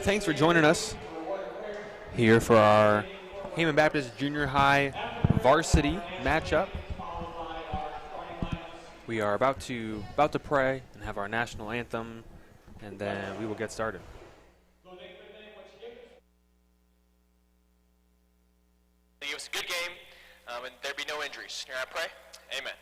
Thanks for joining us here for our Heyman Baptist Junior High varsity matchup. We are about to pray and have our national anthem, and then we will get started. It was a good game, and there be no injuries. Here I pray. Amen.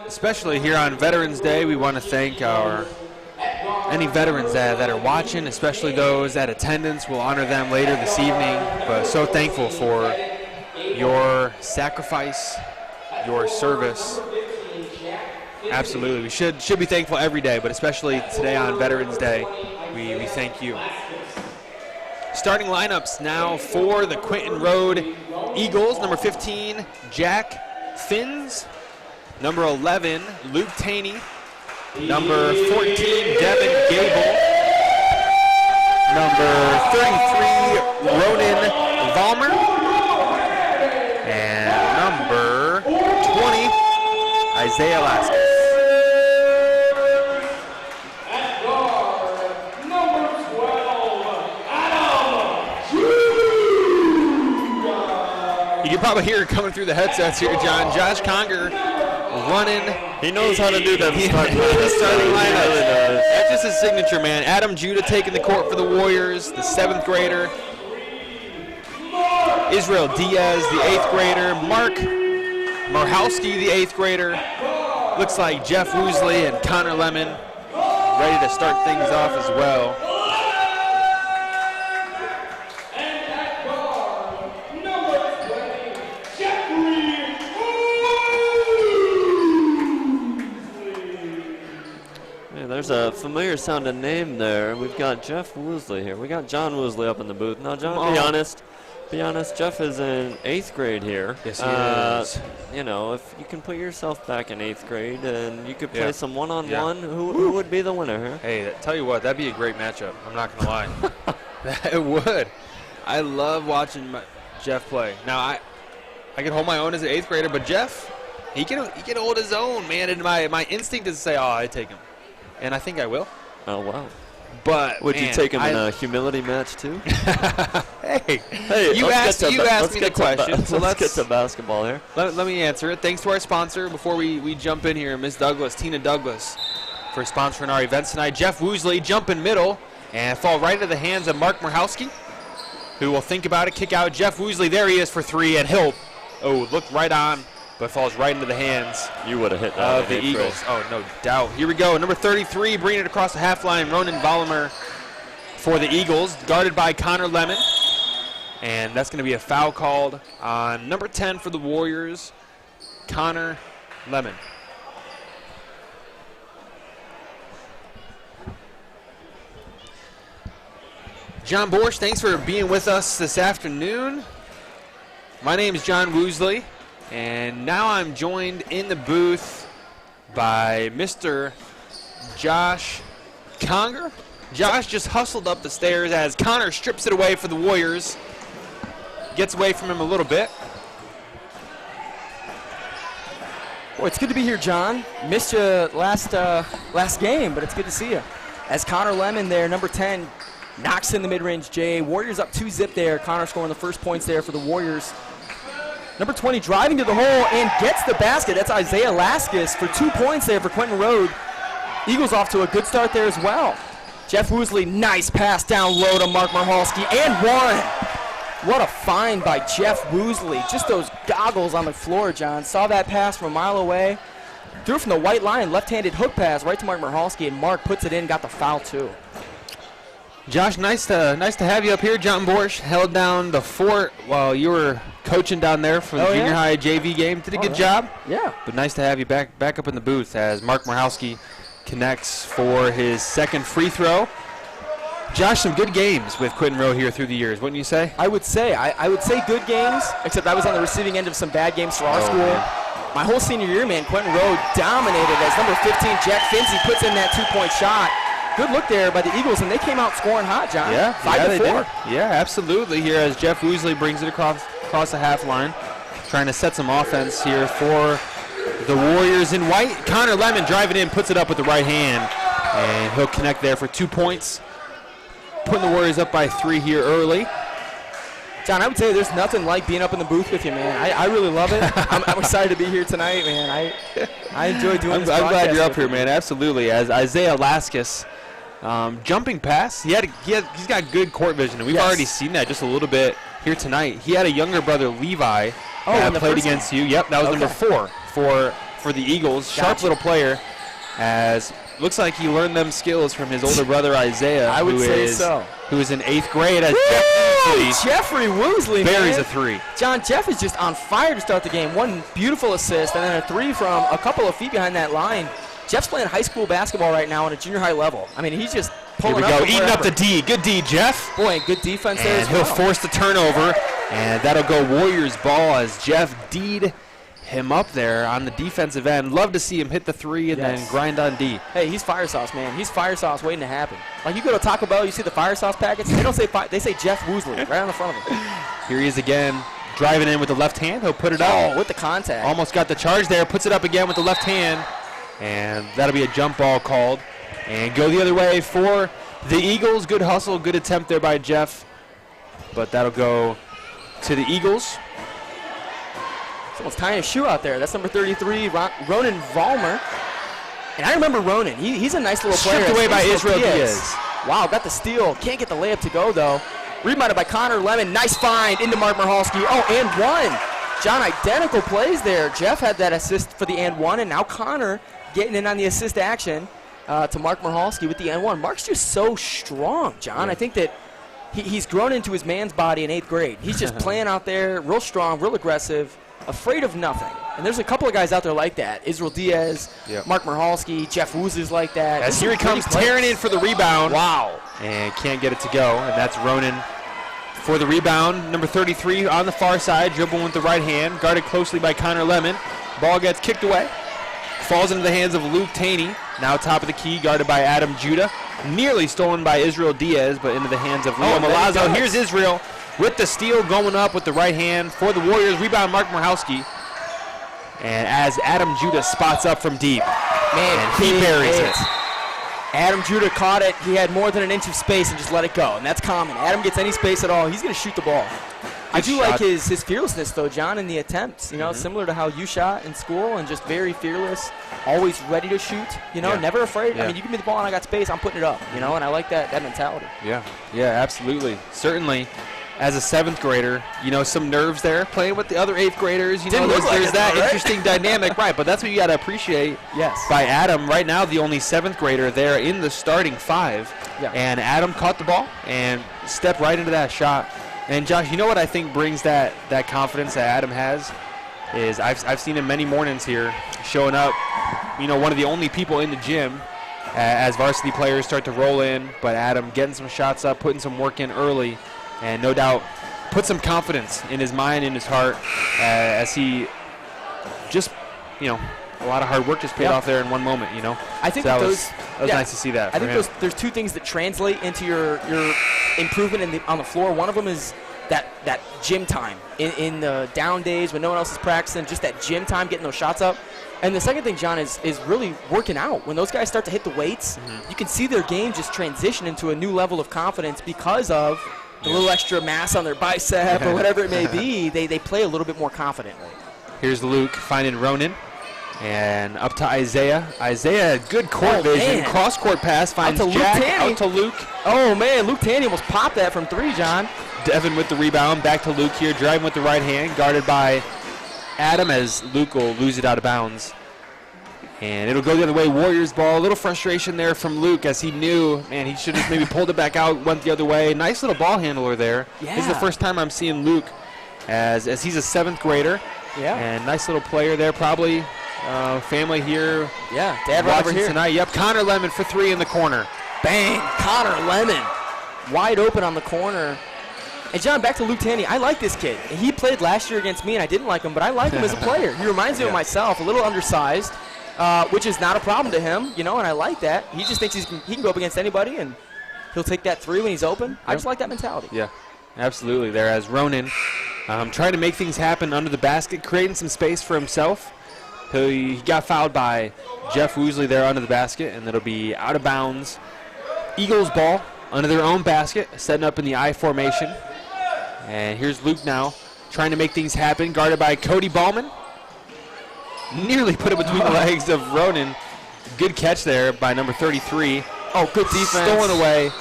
Especially here on Veterans Day, we want to thank any veterans that are watching, especially those at attendance. We'll honor them later this evening, but so thankful for your sacrifice, your service. Absolutely, we should be thankful every day, but especially today on Veterans Day, we thank you. Starting lineups now for the Quinton Road Eagles. Number 15, Jack Finns. Number 11, Luke Taney. Number 14, Devin Gable. Number 33, Ronan Valmer. And number 20, Isaiah Laskus. You can probably hear it coming through the headsets here, John. Josh Conger running. He knows how to do that. Starting lineup. That's just his signature, man. Adam Judah taking the court for the Warriors, the 7th grader. Israel Diaz, the 8th grader. Mark Marhalski, the 8th grader. Looks like Jeff Woosley and Connor Lemon ready to start things off as well. There's a familiar sounding name there. We've got Jeff Woosley here. We got John Woosley up in the booth. Now, John, be honest, Jeff is in 8th grade here. Yes, he is. You know, if you can put yourself back in 8th grade and you could play some one-on-one, who would be the winner here? Hey, tell you what, that'd be a great matchup. I'm not going to lie. It would. I love watching Jeff play. Now, I can hold my own as an 8th grader, but Jeff, he can hold his own, man. And my instinct is to say, I take him. And I think I will. Oh, wow. But would you take him in a humility match, too? hey, you asked me the question. So let's get to basketball here. Let me answer it. Thanks to our sponsor before we jump in here, Ms. Douglas, Tina Douglas, for sponsoring our events tonight. Jeff Woosley jump in middle and fall right into the hands of Mark Marhalski, who will think about it, kick out. Jeff Woosley, there he is for 3, and he'll look right on, but falls right into the hands you would have hit that of the Eagles. Oh, no doubt. Here we go. Number 33, bringing it across the half line, Ronan Vollimer for the Eagles, guarded by Connor Lemon. And that's going to be a foul called on number 10 for the Warriors, Connor Lemon. John Borsch, thanks for being with us this afternoon. My name is John Woosley. And now I'm joined in the booth by Mr. Josh Conger. Josh just hustled up the stairs as Connor strips it away for the Warriors. gets away from him a little bit. Well, it's good to be here, John. Missed you last game, but it's good to see you. As Connor Lemon there, number 10, knocks in the mid-range J. Warriors up 2-zip there. Connor scoring the first points there for the Warriors. Number 20 driving to the hole and gets the basket. That's Isaiah Laskus for 2 points there for Quentin Road. Eagles off to a good start there as well. Jeff Woosley, nice pass down low to Mark Marhalski, and one. What a find by Jeff Woosley. Just those goggles on the floor, John. Saw that pass from a mile away. Threw it from the white line, left-handed hook pass right to Mark Marhalski, and Mark puts it in, got the foul too. Josh, nice to have you up here. John Borsch held down the fort while you were coaching down there for the junior high JV game. Did a good job. Yeah. But nice to have you back up in the booth as Mark Marhalski connects for his second free throw. Josh, some good games with Quentin Rowe here through the years, wouldn't you say? I would say good games, except I was on the receiving end of some bad games for our school. Man. My whole senior year, man, Quentin Rowe dominated as number 15, Jack Finzi, puts in that 2-point shot. Good look there by the Eagles, and they came out scoring hot, John. Yeah, 5 to 4. They did. Yeah, absolutely. Here as Jeff Woosley brings it across the half line, trying to set some offense here for the Warriors in white. Connor Lemon driving in, puts it up with the right hand, and he'll connect there for 2 points. Putting the Warriors up by 3 here early. John, I would say there's nothing like being up in the booth with you, man. I really love it. I'm excited to be here tonight, man. I enjoy doing this. I'm glad you're up here, man. Absolutely. As Isaiah Laskus jumping pass, he's got good court vision, and we've already seen that just a little bit here tonight. He had a younger brother, Levi, that played against you. Yep, that was number 4 for the Eagles. Gotcha. Sharp little player. As looks like he learned them skills from his older brother Isaiah, I would say who is in 8th grade. As Jeffrey Woosley buries man. a 3. John, Jeff is just on fire to start the game. One beautiful assist, and then a 3 from a couple of feet behind that line. Jeff's playing high school basketball right now on a junior high level. I mean, he's just pulling Here we up. go, eating up the D. Good D, Jeff. Boy, good defense there And as he'll well. force the turnover, and that'll go Warriors ball as Jeff D'd him up there on the defensive end. Love to see him hit the 3 and then grind on D. Hey, he's fire sauce, man. He's fire sauce waiting to happen. Like you go to Taco Bell, you see the fire sauce packets. They don't say they say Jeff Woosley right on the front of him. Here he is again, driving in with the left hand. He'll put it up. Oh, with the contact. Almost got the charge there. Puts it up again with the left hand, and that'll be a jump ball called. And go the other way for the Eagles. Good hustle, good attempt there by Jeff, but that'll go to the Eagles. Someone's tying a shoe out there. That's number 33, Ronan Vollmer. And I remember Ronan. He's a nice little player. Stripped away by Israel Diaz. Wow, got the steal. Can't get the layup to go, though. Rebounded by Connor Lemon. Nice find into Mark Marhalski. Oh, and one. John, identical plays there. Jeff had that assist for the and one, and now Connor getting in on the assist action to Mark Marhalski with the and one. Mark's just so strong, John. I think that he's grown into his man's body in 8th grade. He's just playing out there, real strong, real aggressive, afraid of nothing. And there's a couple of guys out there like that. Israel Diaz, Mark Marhalski, Jeff Woosley's like that. As here he comes tearing in for the rebound. Wow. And can't get it to go. And that's Ronan for the rebound. Number 33 on the far side, dribbling with the right hand, guarded closely by Connor Lemon. Ball gets kicked away. Falls into the hands of Luke Taney. Now top of the key, guarded by Adam Judah. Nearly stolen by Israel Diaz, but into the hands of Leo Milazzo. Here's Israel with the steal, going up with the right hand for the Warriors. Rebound, Mark Marhalski. And as Adam Judah spots up from deep, and he buries it. Adam Judah caught it. He had more than an inch of space and just let it go, and that's common. Adam gets any space at all, he's going to shoot the ball. I do like his fearlessness, though, John, in the attempts. You know, similar to how you shot in school, and just very fearless, always ready to shoot. You know, never afraid. I mean, you give me the ball and I got space, I'm putting it up. You know, and I like that mentality. Yeah, absolutely. Certainly, as a 7th grader, you know, some nerves there playing with the other 8th graders. You know, there's that interesting dynamic, right? But that's what you got to appreciate. Yes. By Adam, right now the only 7th grader there in the starting 5. Yeah. And Adam caught the ball and stepped right into that shot. And Josh, you know what I think brings that confidence that Adam has is I've seen him many mornings here showing up. You know, one of the only people in the gym as varsity players start to roll in, but Adam getting some shots up, putting some work in early, and no doubt put some confidence in his mind, in his heart, as he just, you know, a lot of hard work just paid off there in one moment, you know. I think so that was nice to see that. I think there's 2 things that translate into your improvement on the floor. One of them is that gym time in the down days when no one else is practicing, just that gym time, getting those shots up. And the second thing, John, is really working out. When those guys start to hit the weights, you can see their game just transition into a new level of confidence because of the little extra mass on their bicep or whatever it may be. They play a little bit more confidently. Here's Luke finding Ronan. And up to Isaiah. Isaiah, good court vision. Man. Cross-court pass finds Out to Jack. Luke Tanny. Out to Luke. Oh, man, Luke Tanny almost popped that from 3, John. Devin with the rebound. Back to Luke here. Driving with the right hand. Guarded by Adam as Luke will lose it out of bounds. And it'll go the other way. Warriors ball. A little frustration there from Luke as he knew, man, he should have maybe pulled it back out, went the other way. Nice little ball handler there. Yeah. This is the first time I'm seeing Luke as he's a 7th grader. Yeah. And nice little player there. Probably family here. Yeah, Dad right over Watching here. tonight. Yep, Connor Lemon for 3 in the corner. Bang, Connor Lemon. Wide open on the corner. And, John, back to Luke Tanny. I like this kid. He played last year against me, and I didn't like him, but I like him as a player. He reminds me of myself, a little undersized, which is not a problem to him, and I like that. He just thinks he can go up against anybody, and he'll take that 3 when he's open. I just like that mentality. Yeah, absolutely. There as Ronan trying to make things happen under the basket, creating some space for himself. He got fouled by Jeff Woosley there under the basket, and it'll be out of bounds. Eagles ball under their own basket, setting up in the I formation. And here's Luke now trying to make things happen, guarded by Cody Ballman. Nearly put it between the legs of Ronan. Good catch there by number 33. Oh, good defense. Stolen away.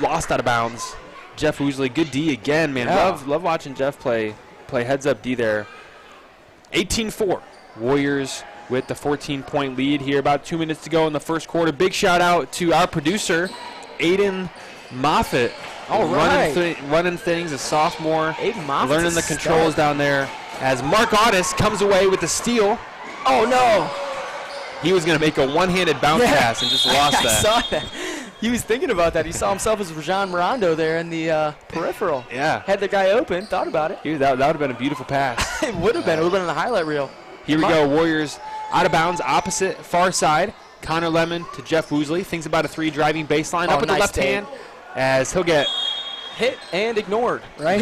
Lost out of bounds. Jeff Woosley, good D again, man. Yeah. Love watching Jeff play heads-up D there. 18-4. Warriors with the 14-point lead here. About 2 minutes to go in the first quarter. Big shout-out to our producer, Aiden Moffitt. All right. Running things, a sophomore. Aiden Moffitt's learning a the controls stud. down there. As Mark Audis comes away with the steal. Oh, no. He was going to make a one-handed bounce pass and just lost I that. saw that. He was thinking about that. He saw himself as Rajon Rondo there in the peripheral. Yeah. Had the guy open, thought about it. That would have been a beautiful pass. It would have been. It would have been in the highlight reel. Here we go. Warriors out of bounds, opposite, far side. Connor Lemon to Jeff Woosley. Thinks about a 3 driving baseline. Up with the nice left take. hand as he'll get. Hit and ignored, right?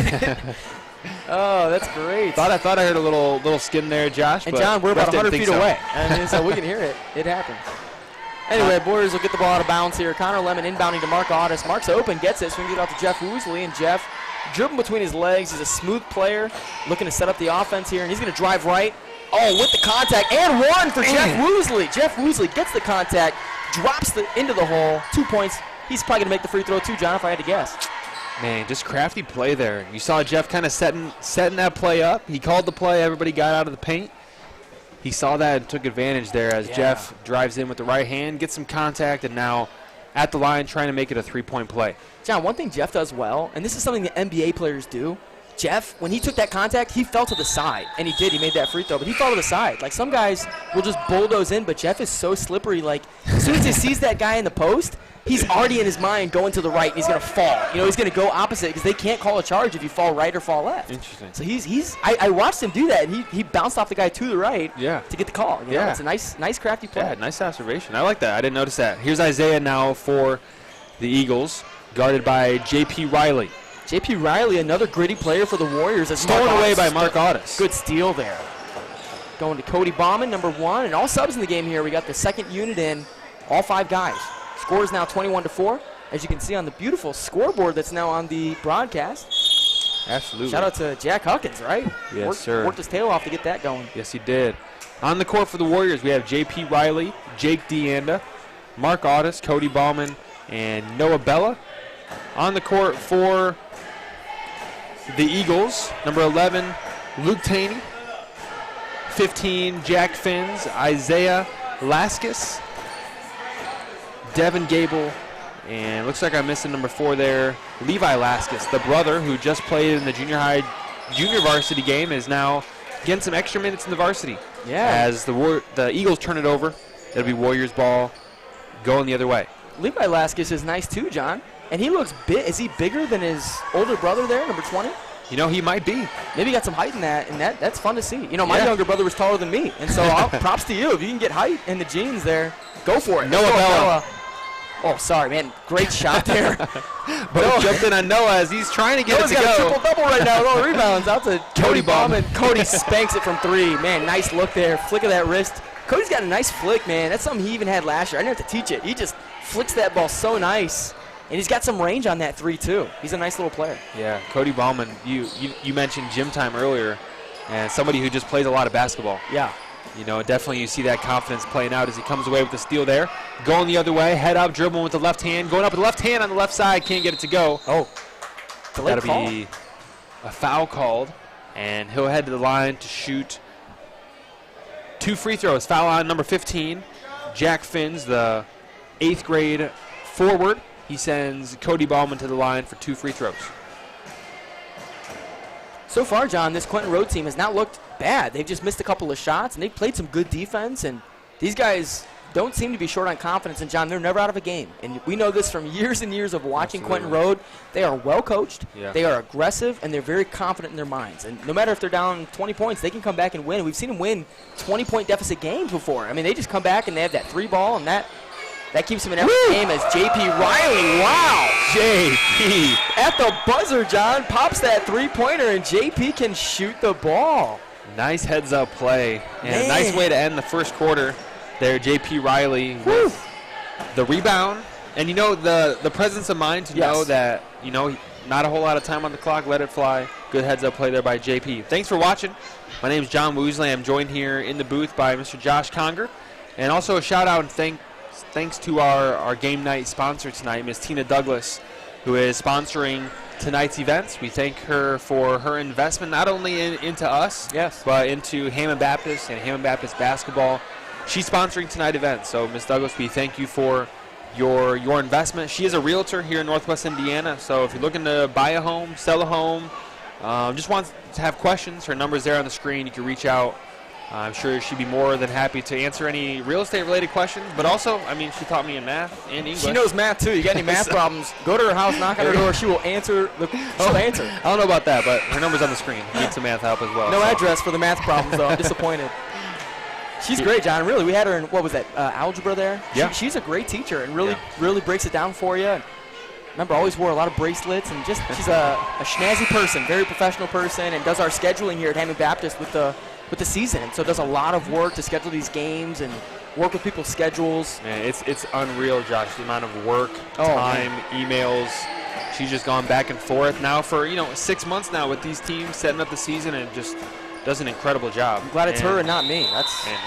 Oh, that's great. Thought I heard a little skin there, Josh. And but John, we're about ref didn't 100 think feet so. away. And so we can hear it. It happened. Anyway, Warriors will get the ball out of bounds here. Connor Lemon inbounding to Mark Audis. Mark's open, gets it, swings it out to Jeff Woosley. And Jeff dribbling between his legs. He's a smooth player, looking to set up the offense here. And he's going to drive right. Oh, with the contact. And 1 for Jeff Woosley. Jeff Woosley gets the contact, drops into the hole. 2 points. He's probably going to make the free throw too, John, if I had to guess. Man, just crafty play there. You saw Jeff kind of setting that play up. He called the play. Everybody got out of the paint. He saw that and took advantage there as Jeff drives in with the right hand, gets some contact, and now at the line trying to make it a 3-point play. John, one thing Jeff does well, and this is something that NBA players do, Jeff, when he took that contact, he fell to the side. And he did. He made that free throw. But he fell to the side. Like, some guys will just bulldoze in, but Jeff is so slippery. Like, as soon as he sees that guy in the post, he's already in his mind going to the right, and he's going to fall. He's going to go opposite because they can't call a charge if you fall right or fall left. Interesting. So I watched him do that, and he bounced off the guy to the right to get the call. You know? It's a nice crafty play. Yeah, nice observation. I like that. I didn't notice that. Here's Isaiah now for the Eagles, guarded by J.P. Riley. J.P. Riley, another gritty player for the Warriors. Stolen away by Mark Audis. Good steal there. Going to Cody Bauman, number 1. And all subs in the game here. We got the second unit in, all 5 guys. Score is now 21-4. As you can see on the beautiful scoreboard that's now on the broadcast. Absolutely. Shout out to Jack Huckins, right? Yes, sir. Worked his tail off to get that going. Yes, he did. On the court for the Warriors, we have J.P. Riley, Jake DeAnda, Mark Audis, Cody Bauman, and Noah Bella. On the court for the Eagles, number 11, Luke Taney. 15, Jack Finns, Isaiah Laskus, Devin Gable, and looks like I'm missing number 4 there, Levi Laskus, the brother who just played in the junior varsity game, is now getting some extra minutes in the varsity. Yeah. As the Eagles turn it over, it'll be Warriors ball going the other way. Levi Laskus is nice too, John. And he looks big. Is he bigger than his older brother there, number 20? He might be. Maybe he got some height in that, and that's fun to see. My younger brother was taller than me, and so props to you. If you can get height in the jeans there, go for it. Noah Bella. Oh, sorry, man. Great shot there. Both jumped in on Noah as he's trying to get Noah's it to got a go. triple-double right now with all the rebounds. Out to Cody Bauman. Cody spanks it from 3. Man, nice look there. Flick of that wrist. Cody's got a nice flick, man. That's something he even had last year. I didn't have to teach it. He just flicks that ball so nice. And he's got some range on that 3, too. He's a nice little player. Yeah, Cody Bauman, you mentioned gym time earlier, and somebody who just plays a lot of basketball. Yeah. You know, definitely you see that confidence playing out as he comes away with the steal there. Going the other way, head up, dribbling with the left hand, going up with the left hand on the left side, can't get it to go. Oh, That'll be a foul called, and he'll head to the line to shoot 2 free throws. Foul on number 15, Jack Finns, the 8th grade forward. He sends Cody Bauman to the line for 2 free throws. So far, John, this Quentin Road team has not looked bad. They've just missed a couple of shots, and they've played some good defense, and these guys don't seem to be short on confidence. And, John, they're never out of a game. And we know this from years and years of watching Quentin Road. They are well coached, they are aggressive, and they're very confident in their minds. And no matter if they're down 20 points, they can come back and win. We've seen them win 20-point deficit games before. I mean, they just come back and they have that 3 ball, and that keeps him in every game as J.P. Riley, wow. J.P. At the buzzer, John, pops that 3-pointer, and J.P. can shoot the ball. Nice heads-up play, and Man. a nice way to end the first quarter there, J.P. Riley with the rebound. And, you know, the presence of mind to know that, you know, not a whole lot of time on the clock, let it fly. Good heads-up play there by J.P. Thanks for watching. My name is John Woosley. I'm joined here in the booth by Mr. Josh Conger. And also a shout-out and thanks to our game night sponsor tonight, Ms. Tina Douglas, who is sponsoring tonight's events. We thank her for her investment not only into us, but into Hammond Baptist and Hammond Baptist basketball. She's sponsoring tonight's event. So, Ms. Douglas, we thank you for your investment. She is a realtor here in Northwest Indiana. So if you're looking to buy a home, sell a home, just want to have questions, her number's there on the screen. You can reach out. I'm sure she'd be more than happy to answer any real estate-related questions. But also, I mean, she taught me in math and English. She knows math, too. You got any math problems, go to her house, knock on her door. She will answer. She'll answer. I don't know about that, but her number's on the screen. Need some math help as well. No address for the math problems, though. I'm disappointed. She's great, John. Really, we had her in, what was that, algebra there? Yeah. She's a great teacher and really breaks it down for you. Remember, always wore a lot of bracelets, and just she's a snazzy person, very professional person, and does our scheduling here at Hammond Baptist with the season, and so does a lot of work to schedule these games and work with people's schedules. Man, it's unreal, Josh, the amount of work, time, emails. She's just gone back and forth now for 6 months now with these teams setting up the season, and just does an incredible job. I'm glad it's her and not me.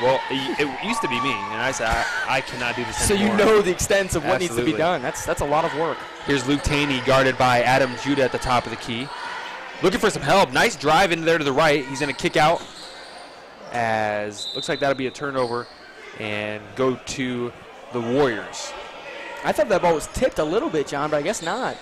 Well, it used to be me, and I said I cannot do this so anymore. You know the extent of what needs to be done. That's a lot of work. Here's Luke Taney guarded by Adam Judah at the top of the key. Looking for some help. Nice drive in there to the right. He's going to kick out as looks like that'll be a turnover and go to the Warriors. I thought that ball was tipped a little bit, John, but I guess not.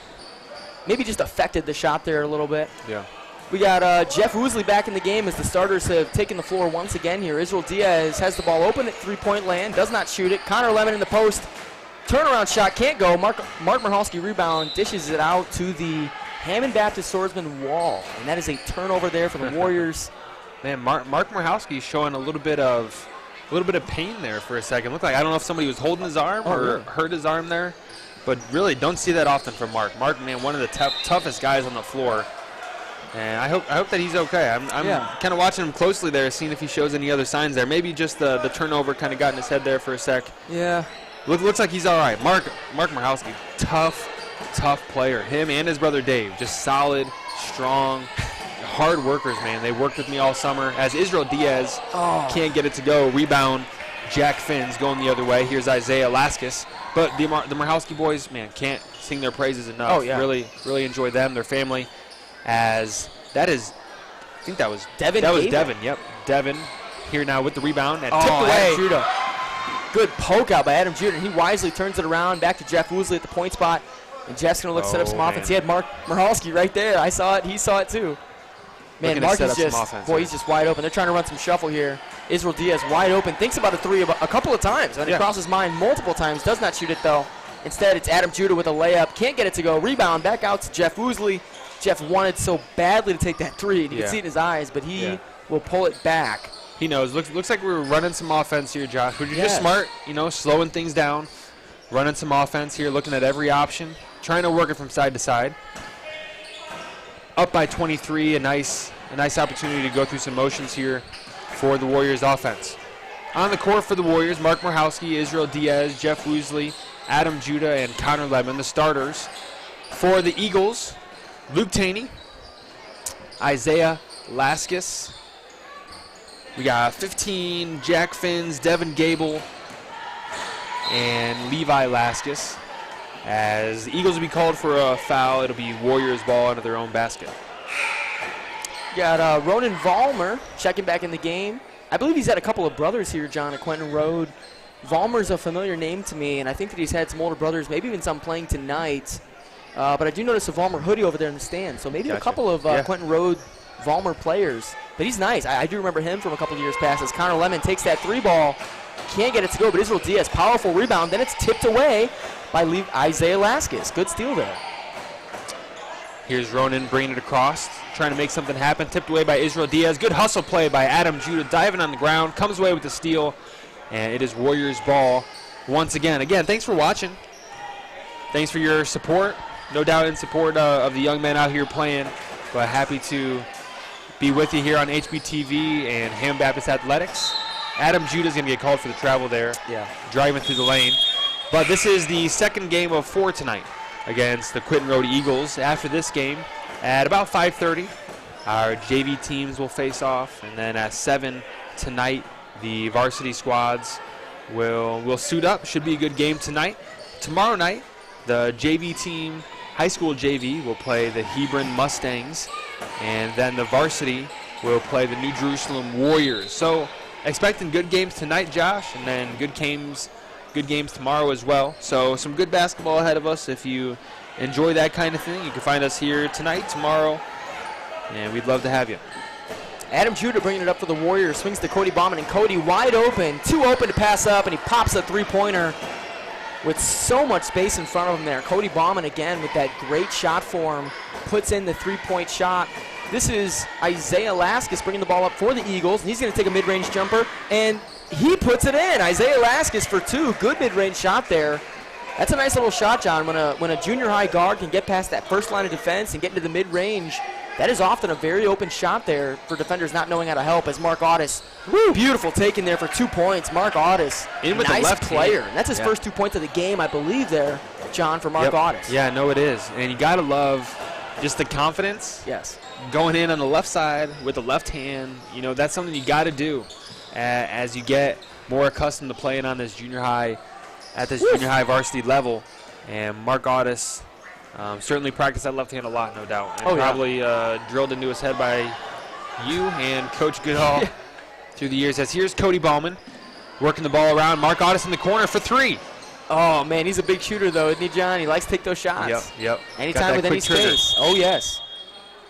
Maybe just affected the shot there a little bit. Yeah. We got Jeff Woosley back in the game as the starters have taken the floor once again here. Israel Diaz has the ball open at three-point land, does not shoot it. Connor Lemon in the post. Turnaround shot can't go. Mark Marhalski rebound, dishes it out to the Hammond Baptist Swordsman wall. And that is a turnover there for the Warriors. Man, Mark Marhalski showing a little bit of pain there for a second. Looked like, I don't know if somebody was holding his arm or hurt his arm there, but really don't see that often from Mark. Mark, man, one of the toughest guys on the floor. And I hope that he's okay. I'm kind of watching him closely there, seeing if he shows any other signs there. Maybe just the turnover kind of got in his head there for a sec. Yeah. Looks like he's all right. Mark Marhalski, tough player. Him and his brother Dave, just solid, strong, hard workers, man. They worked with me all summer. As Israel Diaz can't get it to go. Rebound, Jack Finns going the other way. Here's Isaiah Laskus. But the Marhalski boys, man, can't sing their praises enough. Oh, yeah. Really enjoy them, their family. As that is, I think that was Devin. That was Devin. Yep, Devin here now with the rebound and tipped away. Adam Judah. Good poke out by Adam Judah, and he wisely turns it around back to Jeff Woosley at the point spot. And Jeff's going to look to set up some offense. He had Mark Marhalski right there. I saw it. He saw it too. Man, Mark is he's just wide open. They're trying to run some shuffle here. Israel Diaz wide open. Thinks about a three a couple of times. And it crosses his mind multiple times. Does not shoot it though. Instead, it's Adam Judah with a layup. Can't get it to go. Rebound back out to Jeff Woosley. Jeff wanted so badly to take that three. And you can see it in his eyes, but he will pull it back. He knows. Looks like we were running some offense here, Josh. We're just smart, slowing things down. running some offense here, looking at every option, trying to work it from side to side. Up by 23, a nice opportunity to go through some motions here for the Warriors offense. On the court for the Warriors, Mark Murhowski, Israel Diaz, Jeff Woosley, Adam Judah, and Connor Lemon, the starters. For the Eagles, Luke Taney, Isaiah Laskis. We got 15, Jack Finns, Devin Gable, and Levi Laskis. As the Eagles will be called for a foul, it'll be Warriors ball into their own basket. Got Ronan Vollmer checking back in the game. I believe he's had a couple of brothers here, John, at Quentin Road. Vollmer's a familiar name to me, and I think that he's had some older brothers, maybe even some playing tonight. But I do notice a Vollmer hoodie over there in the stand, so maybe a couple of Quentin Road Vollmer players. But he's nice. I do remember him from a couple of years past as Connor Lemon takes that three ball. Can't get it to go, but Israel Diaz, powerful rebound. Then it's tipped away by Isaiah Laskis. Good steal there. Here's Ronan bringing it across, trying to make something happen. Tipped away by Israel Diaz. Good hustle play by Adam Judah, diving on the ground. Comes away with the steal, and it is Warriors ball once again. Again, thanks for watching. Thanks for your support. No doubt in support of the young men out here playing, but happy to be with you here on HBTV and Hammond Baptist Athletics. Adam Judah is going to get called for the travel there, driving through the lane. But this is the second game of 4 tonight against the Quentin Road Eagles. After this game, at about 5:30, our JV teams will face off, and then at 7 tonight, the varsity squads will suit up. Should be a good game tonight. Tomorrow night, the JV team, high school JV, will play the Hebron Mustangs, and then the varsity will play the New Jerusalem Warriors. So expecting good games tonight, Josh, and then good games tomorrow as well. So some good basketball ahead of us. If you enjoy that kind of thing, you can find us here tonight, tomorrow, and we'd love to have you. Adam Judah bringing it up for the Warriors. Swings to Cody Bauman, and Cody wide open. Too open to pass up, and he pops a three-pointer with so much space in front of him there. Cody Bauman again with that great shot form. Puts in the three-point shot. This is Isaiah Laskis bringing the ball up for the Eagles, and he's going to take a mid-range jumper, and he puts it in. Isaiah Laskis for 2. Good mid-range shot there. That's a nice little shot, John. When a junior high guard can get past that first line of defense and get into the mid-range, that is often a very open shot there for defenders not knowing how to help. As Mark Audis, beautiful take in there for 2 points. Mark Audis, in with nice the left player. hand. And that's his first 2 points of the game, I believe there, John, for Mark Audis. Yeah, no, it is. And you got to love just the confidence. Yes. Going in on the left side with the left hand, that's something you got to do as you get more accustomed to playing on this junior high, at this junior high varsity level. And Mark Audis certainly practiced that left hand a lot, no doubt. And probably drilled into his head by you and Coach Goodall through the years. As here's Cody Bauman working the ball around. Mark Audis in the corner for 3. Oh, man, he's a big shooter, though, isn't he, John? He likes to take those shots. Yep. Anytime with any space. Oh, yes.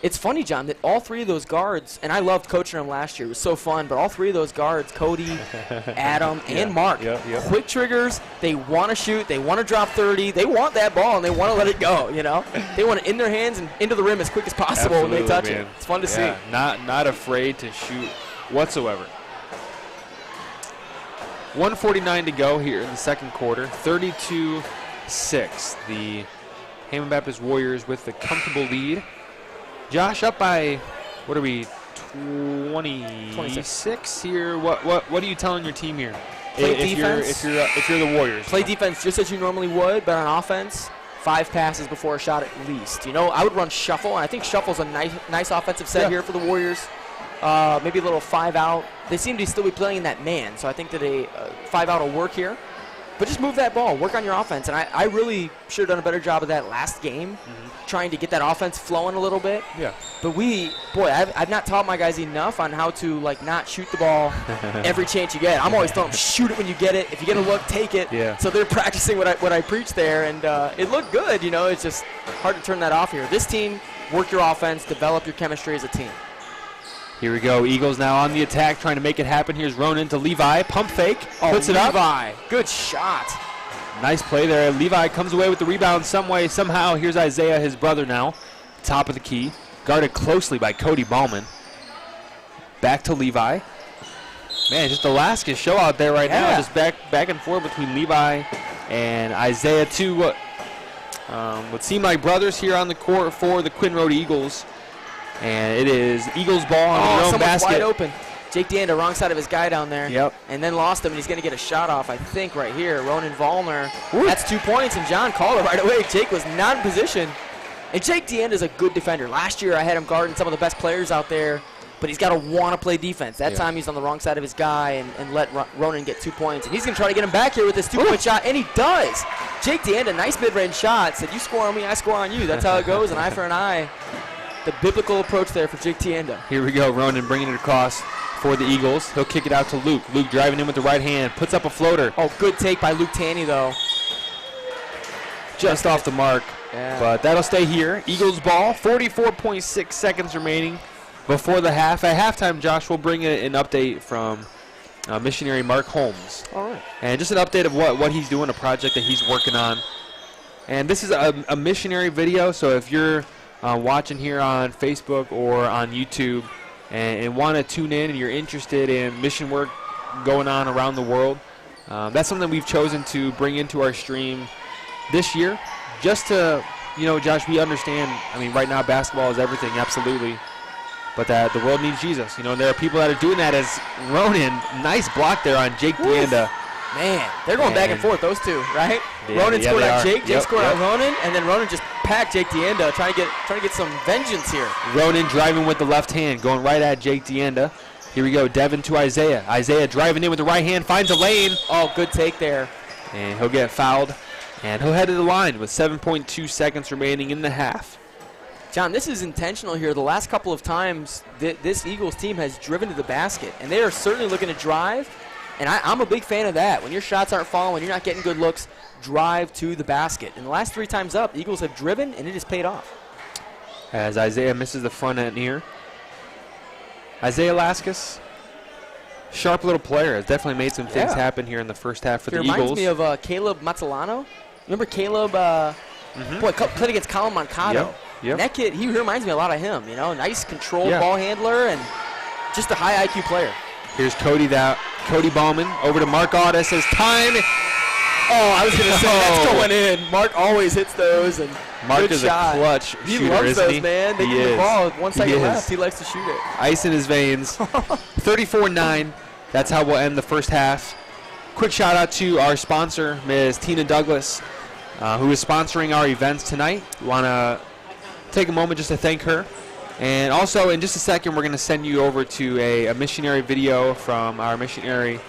It's funny, John, that all 3 of those guards, and I loved coaching them last year. It was so fun, but all 3 of those guards, Cody, Adam, and Mark, quick triggers. They want to shoot. They want to drop 30. They want that ball, and they want to let it go, They want it in their hands and into the rim as quick as possible when they touch it. It's fun to see. Not afraid to shoot whatsoever. 1:49 to go here in the second quarter. 32-6. The Hammond Baptist Warriors with the comfortable lead. Josh, up by, 26 here. What are you telling your team here? Play if defense. If you're the Warriors. Play defense just as you normally would, but on offense, 5 passes before a shot at least. I would run shuffle, and I think shuffle's a nice offensive set here for the Warriors. Maybe a little 5-out. They seem to still be playing in that man, so I think that a 5-out will work here. But just move that ball, work on your offense, and I really should have done a better job of that last game, trying to get that offense flowing a little bit. Yeah. But I've not taught my guys enough on how to not shoot the ball every chance you get. I'm always telling them, shoot it when you get it. If you get a look, take it. Yeah. So they're practicing what I preach there, and it looked good. It's just hard to turn that off here. This team, work your offense, develop your chemistry as a team. Here we go. Eagles now on the attack, trying to make it happen. Here's Ronan to Levi. Pump fake. Puts it up. Levi, good shot. Nice play there. Levi comes away with the rebound some way, somehow. Here's Isaiah, his brother now. Top of the key. Guarded closely by Cody Bauman. Back to Levi. Man, just a Laskis show out there right now. Just back and forth between Levi And Isaiah, too, would seem like brothers here on the court for the Quinn Road Eagles. And it is Eagles ball on their own someone's basket. wide open. Jake DeAnda, wrong side of his guy down there. Yep. And then lost him, and he's going to get a shot off, I think, right here. Ronan Vollner. That's 2 points, and John called it right away. Jake was not in position. And Jake DeAnda is a good defender. Last year I had him guarding some of the best players out there, but he's got to want to play defense. That time he's on the wrong side of his guy and let Ronan get 2 points. And he's going to try to get him back here with this 2-point shot, and he does. Jake DeAnda, nice mid-range shot. Said, you score on me, I score on you. That's how it goes, an eye for an eye. The biblical approach there for Jake DeAnda. Here we go, Ronan bringing it across for the Eagles. He'll kick it out to Luke. Luke driving in with the right hand, puts up a floater. Oh, good take by Luke Tanny, though. Just off the mark, Yeah. but that'll stay here. Eagles ball, 44.6 seconds remaining before the half. At halftime, Josh will bring an update from missionary Mark Holmes. All right. And just an update of what he's doing, a project that he's working on. And this is a missionary video, so if you're watching here on Facebook or on YouTube and want to tune in and you're interested in mission work going on around the world, that's something we've chosen to bring into our stream this year, just to, Josh, we understand, right now basketball is everything, absolutely, but that the world needs Jesus. There are people that are doing that as Ronan. Nice block there on Jake DeAnda. Man, they're going back and forth, those two, right? Yeah, Ronan yeah, scored they on are. Jake, Yep, scored yep. on Ronan, and then Ronan just packed Jake DeAnda, trying to get some vengeance here. Ronan driving with the left hand, going right at Jake DeAnda. Here we go, Devin to Isaiah. Isaiah driving in with the right hand, finds a lane. Oh, good take there. And he'll get fouled. And he'll head to the line with 7.2 seconds remaining in the half. John, this is intentional here. The last couple of times this Eagles team has driven to the basket, and they are certainly looking to drive. And I'm a big fan of that. When your shots aren't falling, when you're not getting good looks, drive to the basket. And the last 3 times up, Eagles have driven, and it has paid off. As Isaiah misses the front end here. Isaiah Laskus, sharp little player, has definitely made some things happen here in the first half for He the reminds Eagles. me of Caleb Mazzolano. Remember Caleb played against Colin Moncado? Yep. And that kid, he reminds me a lot of him. Nice controlled Yeah. ball handler and just a high IQ player. Here's Cody Bauman over to Mark Audis as time. Oh, I was going to say, that's going in. Mark always hits those. And Mark good is shot. a clutch He shooter, loves isn't those, he? man. They He give the is. ball 1 second He left. is. He likes to shoot it. Ice in his veins. 34-9. That's how we'll end the first half. Quick shout out to our sponsor, Ms. Tina Douglas, who is sponsoring our events tonight. We want to take a moment just to thank her. And also, in just a second, we're going to send you over to a missionary video from our missionary,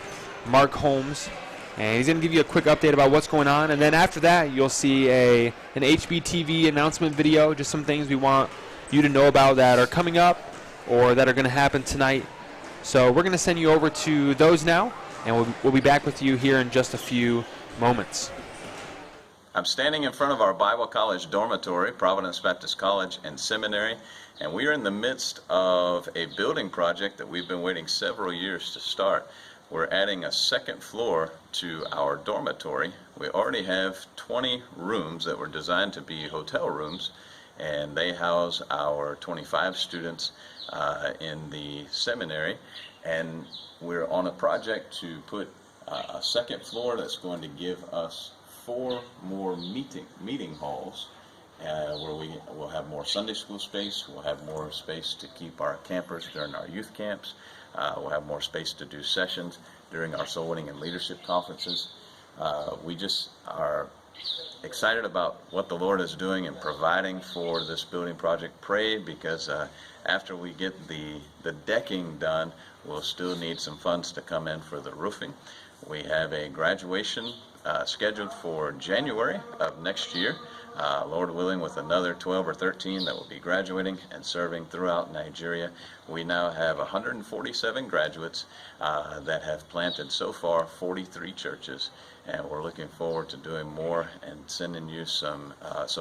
Mark Holmes. And he's going to give you a quick update about what's going on. And then after that, you'll see an HBTV announcement video, just some things we want you to know about that are coming up or that are going to happen tonight. So we're going to send you over to those now, and we'll be back with you here in just a few moments. I'm standing in front of our Bible College dormitory, Providence Baptist College and Seminary, and we are in the midst of a building project that we've been waiting several years to start. We're adding a second floor to our dormitory. We already have 20 rooms that were designed to be hotel rooms, and they house our 25 students in the seminary. And we're on a project to put a second floor that's going to give us 4 more meeting halls where we will have more Sunday school space. We'll have more space to keep our campers during our youth camps. We'll have more space to do sessions during our soul winning and leadership conferences. We just are excited about what the Lord is doing and providing for this building project. Pray, because after we get the decking done, we'll still need some funds to come in for the roofing. We have a graduation scheduled for January of next year. Lord willing, with another 12 or 13 that will be graduating and serving throughout Nigeria. We now have 147 graduates that have planted so far 43 churches, and we're looking forward to doing more and sending you some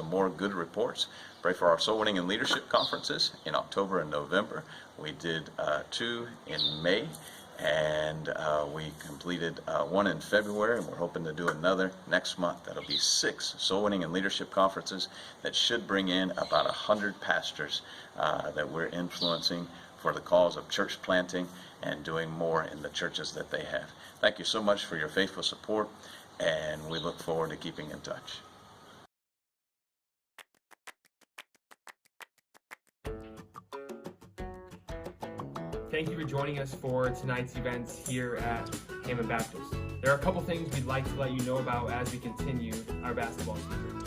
more good reports. Pray for our Soul Winning and Leadership conferences in October and November. We did 2 in May, and we completed 1 in February, and we're hoping to do another next month. That'll be 6 Soul Winning and Leadership conferences that should bring in about 100 pastors that we're influencing for the cause of church planting and doing more in the churches that they have. Thank you so much for your faithful support, and we look forward to keeping in touch. Thank you for joining us for tonight's events here at Hammond Baptist. There are a couple things we'd like to let you know about as we continue our basketball season.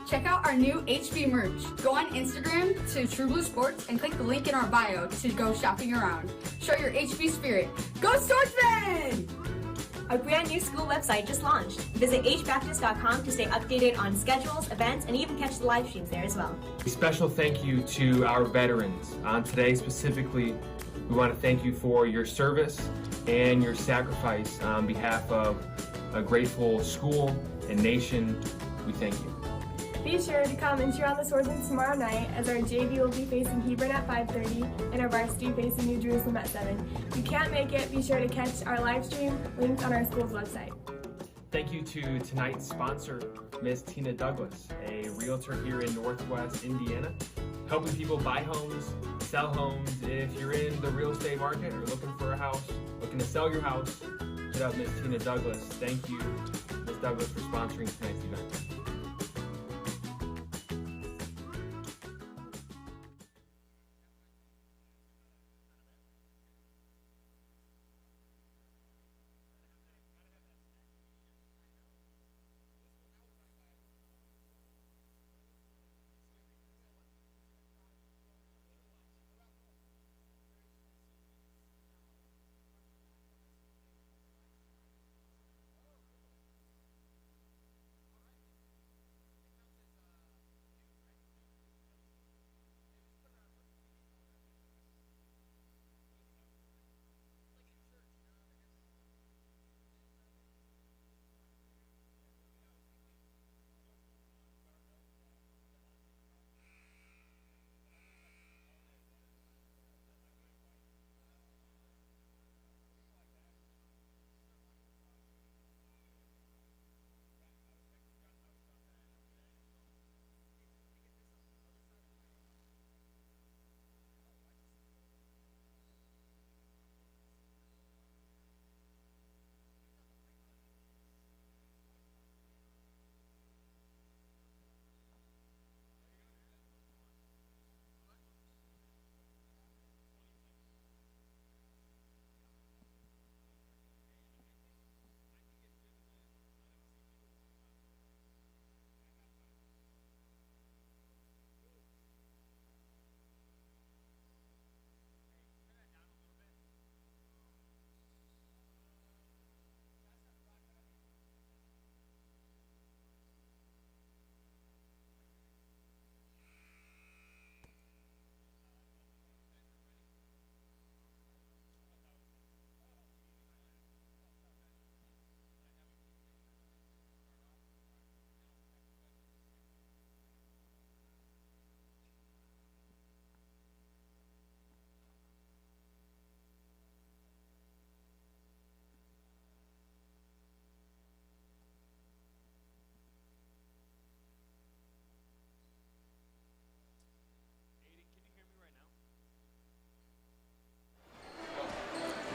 Check out our new HB merch. Go on Instagram to True Blue Sports and click the link in our bio to go shopping around. Show your HB spirit. Go Swordsmen! Our brand new school website just launched. Visit hbaptist.com to stay updated on schedules, events, and even catch the live streams there as well. A special thank you to our veterans. Today specifically, we want to thank you for your service and your sacrifice on behalf of a grateful school and nation. We thank you. Be sure to come and cheer on the Swordsmen tomorrow night as our JV will be facing Hebron at 5:30 and our varsity facing New Jerusalem at 7. If you can't make it, be sure to catch our live stream linked on our school's website. Thank you to tonight's sponsor, Ms. Tina Douglas, a realtor here in Northwest Indiana, helping people buy homes, sell homes. If you're in the real estate market or looking for a house, looking to sell your house, hit up Ms. Tina Douglas. Thank you, Ms. Douglas, for sponsoring tonight's event.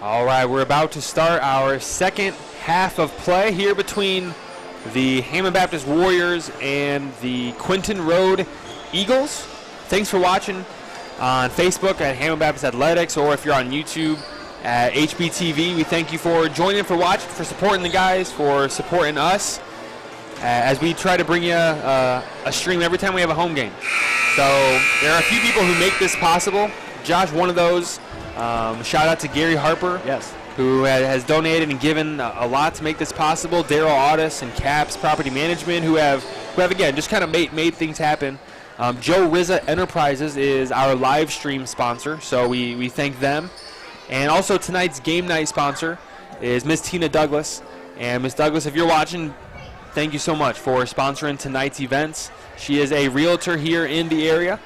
All right, we're about to start our second half of play here between the Hammond Baptist Warriors and the Quinton Road Eagles. Thanks for watching on Facebook at Hammond Baptist Athletics, or if you're on YouTube at HBTV. We thank you for joining, for watching, for supporting the guys, for supporting us as we try to bring you a stream every time we have a home game. So there are a few people who make this possible. Josh, one of those. Shout out to Gary Harper, Yes. who has donated and given a lot to make this possible. Daryl Audis and Caps Property Management, who have again just kind of made things happen. Joe Rizza Enterprises is our live stream sponsor, so we thank them. And also tonight's game night sponsor is Miss Tina Douglas. And Miss Douglas, if you're watching, thank you so much for sponsoring tonight's events. She is a realtor here in the area.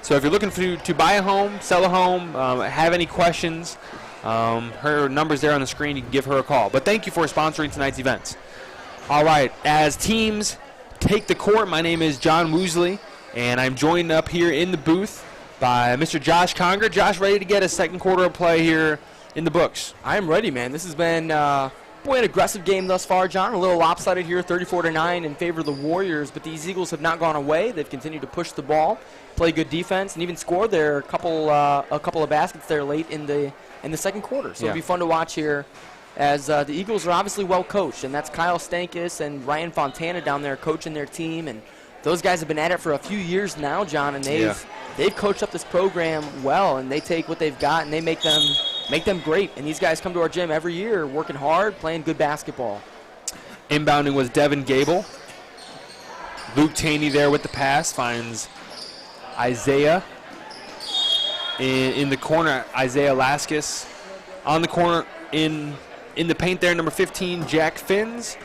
So if you're looking to buy a home, sell a home, have any questions, her number's there on the screen. You can give her a call. But thank you for sponsoring tonight's events. All right, as teams take the court, my name is John Woosley, and I'm joined up here in the booth by Mr. Josh Conger. Josh, ready to get a second quarter of play here in the books? I am ready, man. This has been Boy, an aggressive game thus far, John. A little lopsided here, 34-9 in favor of the Warriors. But these Eagles have not gone away. They've continued to push the ball, play good defense, and even score there a couple of baskets there late in the second quarter. So it'll be fun to watch here, as the Eagles are obviously well coached, and that's Kyle Stankus and Ryan Fontana down there coaching their team. And those guys have been at it for a few years now, John, and they've coached up this program well, and they take what they've got and they make them great. And these guys come to our gym every year working hard, playing good basketball. Inbounding was Devin Gable. Luke Taney there with the pass, finds Isaiah in the corner. Isaiah Laskus on the corner in the paint there, number 15, Jack Finns.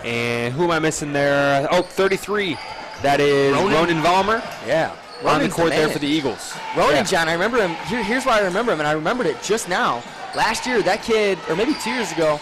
And who am I missing there? Oh, 33. That is Ronan Vollmer. Yeah. On the court there for the Eagles. Ronan, John, I remember him. Here's why I remember him, and I remembered it just now. Last year, that kid, or maybe 2 years ago,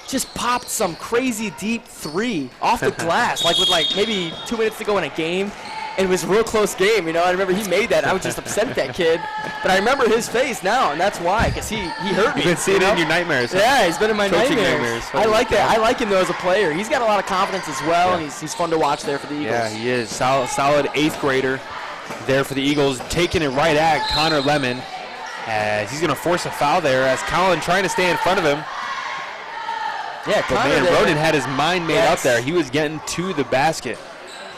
just popped some crazy deep three off the glass, with maybe 2 minutes to go in a game. And it was a real close game, I remember he made that. I was just upset at that kid. But I remember his face now, and that's why, because he hurt me. You've been seeing it in your nightmares. Yeah, he's been in my nightmares. I like that. I like him, though, as a player. He's got a lot of confidence as well, and he's fun to watch there for the Eagles. Yeah, he is. Solid 8th grader there for the Eagles, taking it right at Connor Lemon, as he's going to force a foul there, as Colin trying to stay in front of him. Yeah, but man, Ronan had his mind made up there. He was getting to the basket.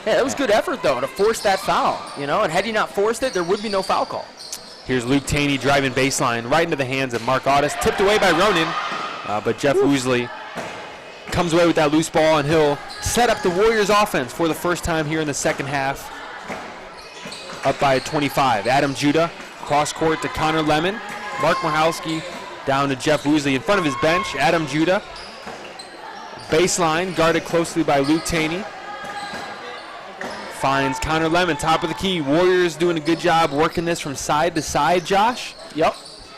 Yeah, that was good effort, though, to force that foul, and had he not forced it, there would be no foul call. Here's Luke Taney driving baseline right into the hands of Mark Audis, tipped away by Ronan, but Jeff Woosley comes away with that loose ball, and he'll set up the Warriors offense for the first time here in the second half. Up by 25. Adam Judah, cross court to Connor Lemon. Mark Michalski down to Jeff Woosley in front of his bench. Adam Judah, baseline, guarded closely by Luke Taney. Finds Connor Lemon, top of the key. Warriors doing a good job working this from side to side, Josh. Yep.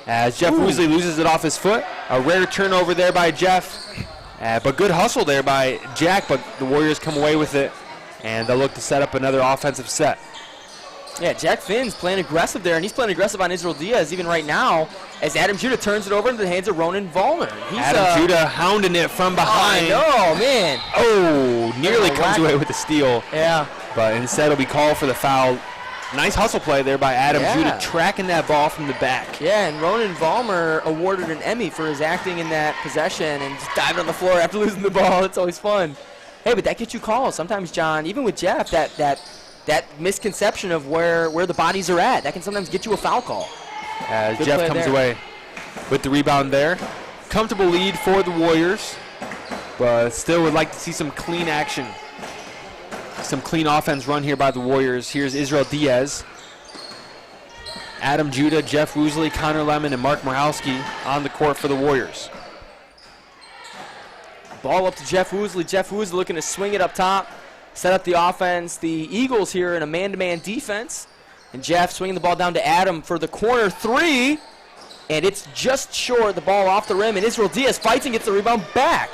As Jeff Woosley loses it off his foot. A rare turnover there by Jeff. But good hustle there by Jack, but the Warriors come away with it, and they'll look to set up another offensive set. Yeah, Jack Finn's playing aggressive there, and he's playing aggressive on Israel Diaz even right now, as Adam Judah turns it over into the hands of Ronan Vollmer. Adam Judah hounding it from behind. Oh, man. Oh, nearly comes away with the steal. Yeah. But instead it'll be called for the foul. Nice hustle play there by Adam Judah, tracking that ball from the back. Yeah, and Ronan Vollmer awarded an Emmy for his acting in that possession and just diving on the floor after losing the ball. It's always fun. Hey, but that gets you calls. Sometimes, John, even with Jeff, that misconception of where the bodies are at, that can sometimes get you a foul call. As Jeff comes away with the rebound there. Comfortable lead for the Warriors, but still would like to see some clean action. Some clean offense run here by the Warriors. Here's Israel Diaz. Adam Judah, Jeff Woosley, Connor Lemon, and Mark Michalski on the court for the Warriors. Ball up to Jeff Woosley. Jeff Woosley looking to swing it up top, set up the offense. The Eagles here in a man-to-man defense. And Jeff swinging the ball down to Adam for the corner three. And it's just short, the ball off the rim. And Israel Diaz fights and gets the rebound back.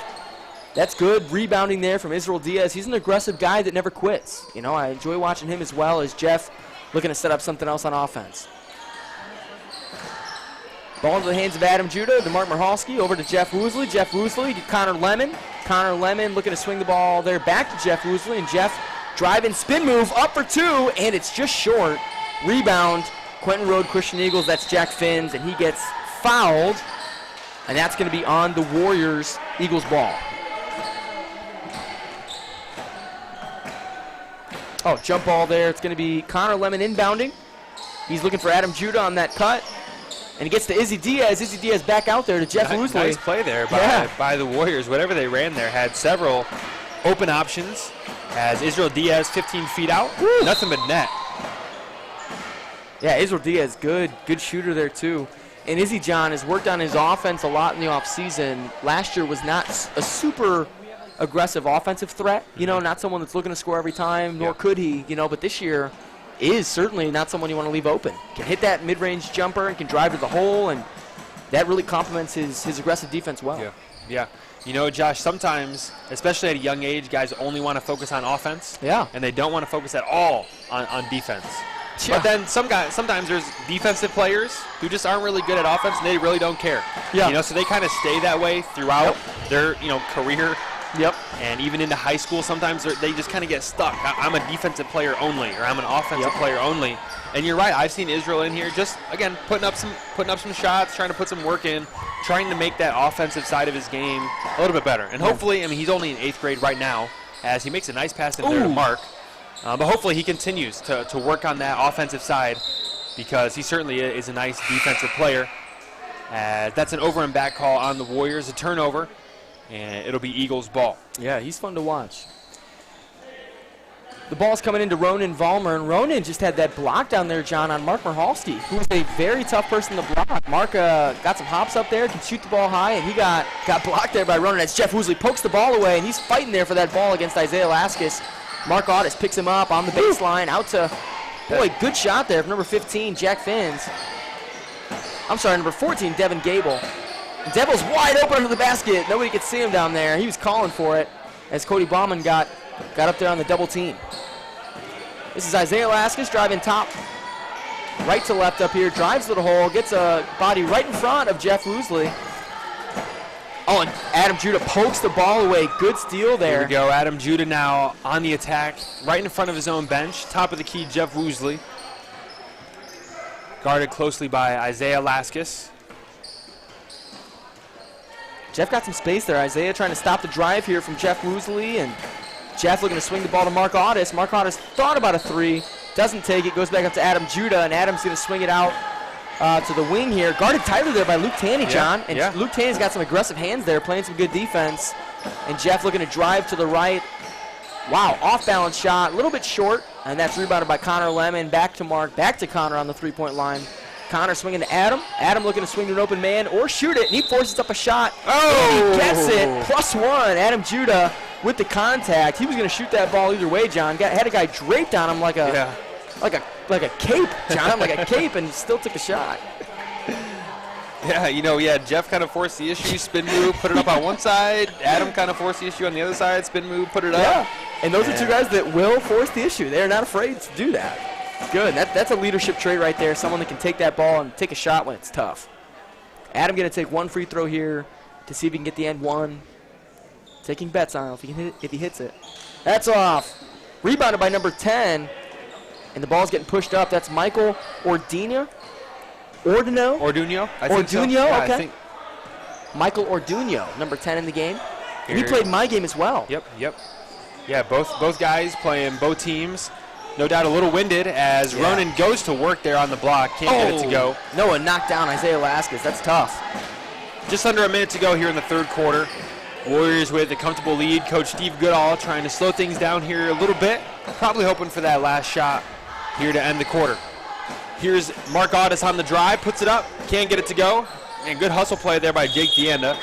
That's good rebounding there from Israel Diaz. He's an aggressive guy that never quits. I enjoy watching him as well as Jeff looking to set up something else on offense. Ball into the hands of Adam Judah to Mark Michalski, over to Jeff Woosley. Jeff Woosley to Connor Lemon. Connor Lemon looking to swing the ball there back to Jeff Woosley, and Jeff driving spin move up for two, and it's just short. Rebound, Quentin Road Christian Eagles. That's Jack Finns, and he gets fouled, and that's going to be on the Warriors Eagles ball. Oh, jump ball there. It's going to be Connor Lemon inbounding. He's looking for Adam Judah on that cut. And he gets to Izzy Diaz. Izzy Diaz back out there to Jeff Woosley. Nice play there by the Warriors. Whatever they ran there had several open options. As Israel Diaz 15 feet out. Woo. Nothing but net. Yeah, Israel Diaz, good shooter there too. And Izzy John has worked on his offense a lot in the offseason. Last year was not a super aggressive offensive threat, not someone that's looking to score every time, nor could he, but this year is certainly not someone you want to leave open. Can hit that mid-range jumper and can drive to the hole, and that really complements his aggressive defense well. Yeah. Josh, sometimes, especially at a young age, guys only want to focus on offense. Yeah. And they don't want to focus at all on defense. Yeah. But then sometimes there's defensive players who just aren't really good at offense, and they really don't care. Yeah. So they kind of stay that way throughout their career. Yep. And even into high school, sometimes they just kind of get stuck. I'm a defensive player only, or I'm an offensive player only. And you're right. I've seen Israel in here just again putting up some shots, trying to put some work in, trying to make that offensive side of his game a little bit better. And hopefully, he's only in 8th grade right now, as he makes a nice pass in there to Mark. But hopefully he continues to work on that offensive side, because he certainly is a nice defensive player. That's an over and back call on the Warriors, a turnover, and it'll be Eagles ball. Yeah, he's fun to watch. The ball's coming into Ronan Vollmer, and Ronan just had that block down there, John, on Mark Marhalski, who's a very tough person to block. Mark got some hops up there, can shoot the ball high, and he got blocked there by Ronan as Jeff Woosley pokes the ball away, and he's fighting there for that ball against Isaiah Laskus. Mark Audis picks him up on the baseline, out to, boy, good shot there from number 15, Jack Finns. I'm sorry, number 14, Devin Gable. And Devil's wide open under the basket. Nobody could see him down there. He was calling for it as Cody Bauman got up there on the double team. This is Isaiah Laskus driving top, right to left up here, drives to the hole, gets a body right in front of Jeff Woosley. Oh, and Adam Judah pokes the ball away. Good steal there. Here we go. Adam Judah now on the attack, right in front of his own bench. Top of the key, Jeff Woosley. Guarded closely by Isaiah Laskus. Jeff got some space there. Isaiah trying to stop the drive here from Jeff Woosley, and Jeff looking to swing the ball to Mark Audis. Mark Audis thought about a three, doesn't take it, goes back up to Adam Judah, and Adam's going to swing it out to the wing here. Guarded tightly there by Luke Tanny, John. And Luke Tanny's got some aggressive hands there, playing some good defense. And Jeff looking to drive to the right. Wow, off-balance shot, a little bit short, and that's rebounded by Connor Lemon. Back to Mark, back to Connor on the three-point line. Connor swinging to Adam. Adam looking to swing to an open man or shoot it, and he forces up a shot. Oh! And he gets it. +1. Adam Judah with the contact. He was going to shoot that ball either way, John. Had a guy draped on him like a cape, John, like a cape, and still took a shot. Yeah, Jeff kind of forced the issue, spin move, put it up on one side. Adam kind of forced the issue on the other side, spin move, put it up. Yeah, and those are two guys that will force the issue. They're not afraid to do that. Good. That's a leadership trait right there, someone that can take that ball and take a shot when it's tough. Adam going to take one free throw here to see if he can get the end one. Taking bets on if he hits it. That's off. Rebounded by number 10, and the ball's getting pushed up. That's Michael Orduño. Orduño? I think so. Yeah, okay. Michael Orduño, number 10 in the game. And he played my game as well. Yep. Yeah, both guys playing both teams. No doubt a little winded as Ronan goes to work there on the block. Can't get it to go. Noah knocked down Isaiah Laskus. That's tough. Just under a minute to go here in the third quarter. Warriors with a comfortable lead. Coach Steve Goodall trying to slow things down here a little bit. Probably hoping for that last shot here to end the quarter. Here's Mark Audis on the drive. Puts it up. Can't get it to go. And good hustle play there by Jake Deanda.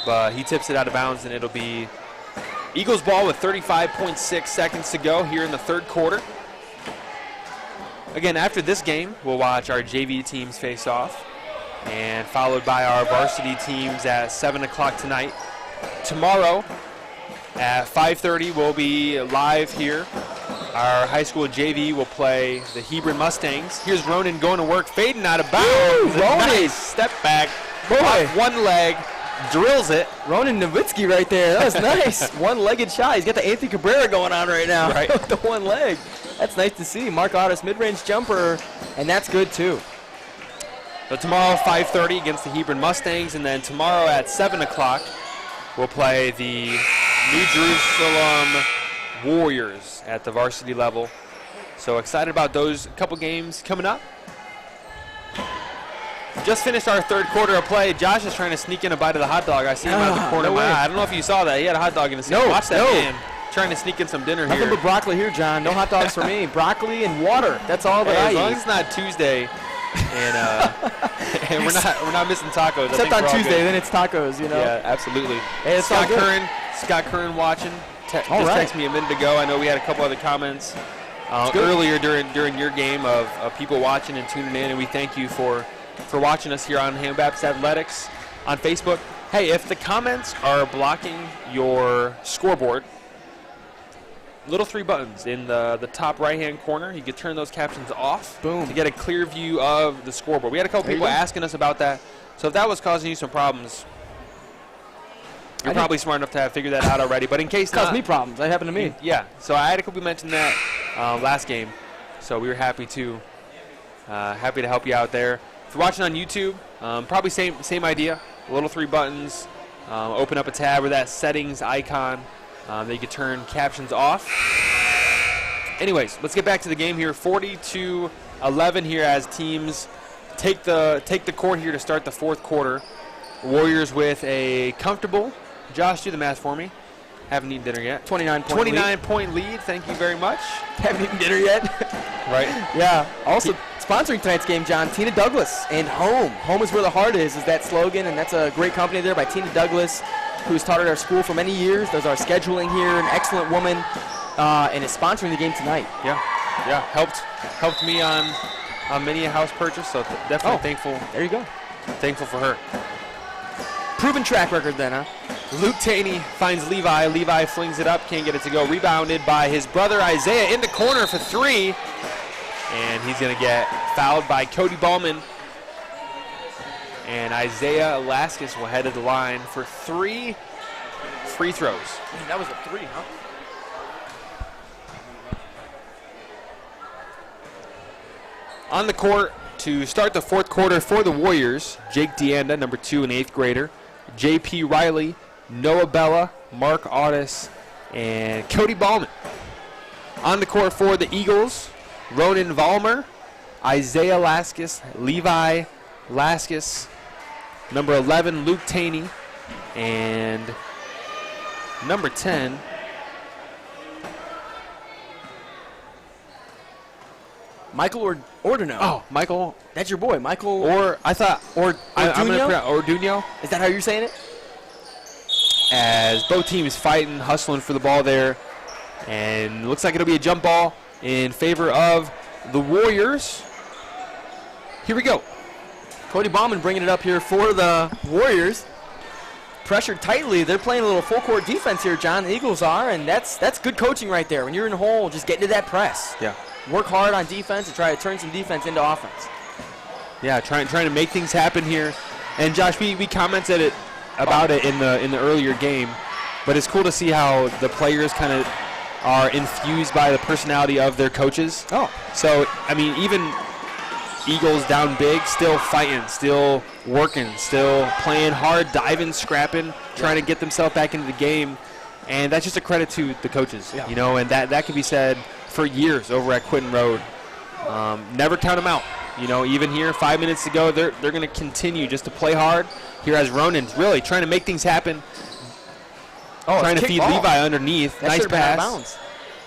But he tips it out of bounds, and it'll be Eagles ball with 35.6 seconds to go here in the third quarter. Again, after this game, we'll watch our JV teams face off, and followed by our varsity teams at 7 o'clock tonight. Tomorrow at 5:30, we'll be live here. Our high school JV will play the Hebron Mustangs. Here's Ronan going to work, fading out of bounds. Nice step back. Off one leg, drills it. Ronan Nowitzki right there. That was nice. One-legged shot. He's got the Anthony Cabrera going on right now. Right. With the one leg. That's nice to see. Mark Audis mid-range jumper, and that's good too. So tomorrow 5:30 against the Hebron Mustangs, and then tomorrow at 7 o'clock we'll play the New Jerusalem Warriors at the varsity level. So excited about those couple games coming up. Just finished our third quarter of play. Josh is trying to sneak in a bite of the hot dog. I see him out of the corner of my eye. I don't know if you saw that. He had a hot dog in his hand. Watch that man trying to sneak in some dinner here. Nothing but broccoli here, John. No hot dogs for me. Broccoli and water. That's all that I eat. As long as it's not Tuesday, and we're not missing tacos. Except on Tuesday, then it's tacos. Yeah, absolutely. Hey, it's Scott Curran watching. Just texted me a minute ago. I know we had a couple other comments earlier during your game of people watching and tuning in, and we thank you for watching us here on Hammond Baptist Athletics on Facebook. Hey, if the comments are blocking your scoreboard, little 3 buttons in the top right-hand corner. You can turn those captions off. Boom. To get a clear view of the scoreboard. We had a couple There you people go. asking us about that. So if that was causing you some problems, you're probably smart enough to have figured that out already. But in case Caused not, me problems. That happened to me. yeah. So I had a couple mention that last game. So we were happy to help you out there. If you're watching on YouTube, probably same idea. Little 3 buttons. Open up a tab with that settings icon. That you can turn captions off. Anyways, let's get back to the game here. 40-11 here as teams take the court here to start the 4th quarter. Warriors with a comfortable. Josh, do the math for me. Haven't eaten dinner yet. 29-point lead. Thank you very much. Haven't eaten dinner yet. Right. Yeah. Also sponsoring tonight's game, John, Tina Douglas and Home. Home is where the heart is that slogan, and that's a great company there by Tina Douglas, who's taught at our school for many years, does our scheduling here, an excellent woman, and is sponsoring the game tonight. Yeah. Helped me on many a house purchase, so definitely thankful. There you go. Thankful for her. Proven track record then, huh? Luke Taney finds Levi. Levi flings it up, can't get it to go. Rebounded by his brother Isaiah in the corner for 3. And he's going to get fouled by Cody Ballman. And Isaiah Laskus will head to the line for 3 free throws. Man, that was a 3, huh? On the court to start the 4th quarter for the Warriors, Jake Deanda, number 2, an 8th grader. J.P. Riley, Noah Bella, Mark Audis, and Cody Ballman. On the court for the Eagles, Ronan Valmer, Isaiah Laskus, Levi Laskus, number 11, Luke Taney, and number 10, Michael Ordino. oh, Michael, That's your boy, Michael. I'm going to pronounce Orduno. Is that how you're saying it? As both teams fighting, hustling for the ball there. And looks like it'll be a jump ball in favor of the Warriors. Here we go. Cody Bauman bringing it up here for the Warriors. Pressured tightly. They're playing a little full-court defense here, John. The Eagles are, and that's good coaching right there. When you're in the hole, just get into that press. Yeah. Work hard on defense and try to turn some defense into offense. Yeah, trying to make things happen here. And Josh, we commented about it in the earlier game, but it's cool to see how the players kind of are infused by the personality of their coaches. Oh. So, I mean, even Eagles down big, still fighting, still working, still playing hard, diving, scrapping, trying to get themselves back into the game. And that's just a credit to the coaches, you know, and that can be said for years over at Quinton Road. Never count them out. You know, even here, 5 minutes to go, they're going to continue just to play hard. Here as Ronan's really trying to make things happen. Oh, Trying to feed ball. Levi underneath. That Nice should've been out of pass. bounds.